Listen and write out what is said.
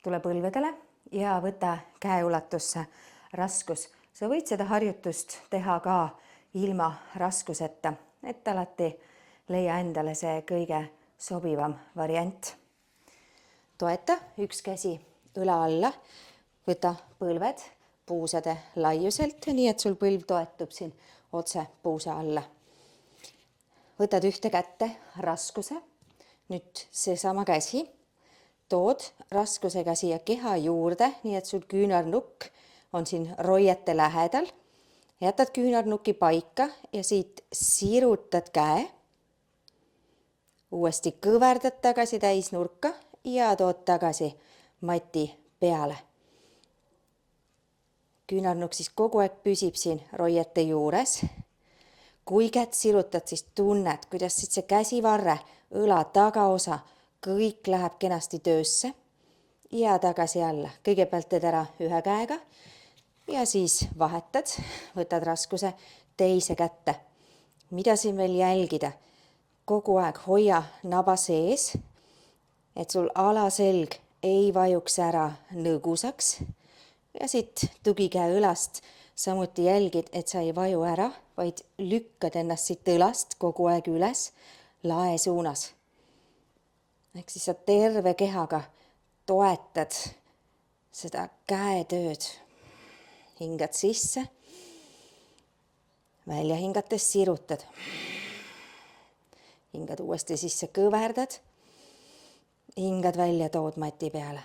tule põlvedele ja võta käeulatusse raskus. Sa võid seda harjutust teha ka ilma raskuseta, et alati leia endale see kõige sobivam variant. Toeta üks käsi õla alla, võta põlved puusade laiuselt, nii et sul põlv toetub siin otse puuse alla. Võtad ühte kätte raskuse, nüüd seesama käsi, tood raskusega siia keha juurde, nii et sul küünarnukk on siin roiete lähedal. Jätad küünarnuki paika ja siit sirutad käe. Uuesti kõverdad tagasi täisnurka ja tood tagasi mati peale. Küünarnukk siis kogu aeg püsib siin roiete juures. Kui kätt sirutad, siis tunned, kuidas siit see käsivarre, õla tagaosa, kõik läheb kenasti töösse ja tagasi alla. Kõigepealt teed ära ühe käega ja siis vahetad, võtad raskuse teise kätte. Mida siin veel jälgida? Kogu aeg hoia naba sees, et sul alaselg ei vajuks ära nõgusaks ja siit tugikäe õlast samuti jälgid, et sa ei vaju ära, vaid lükkad ennast siit õlast kogu aeg üles lae suunas. Ehk siis sa terve kehaga toetad seda käetööd. Hingad sisse, välja hingates sirutad. Hingad uuesti sisse, kõverdad, hingad välja, tood mati peale.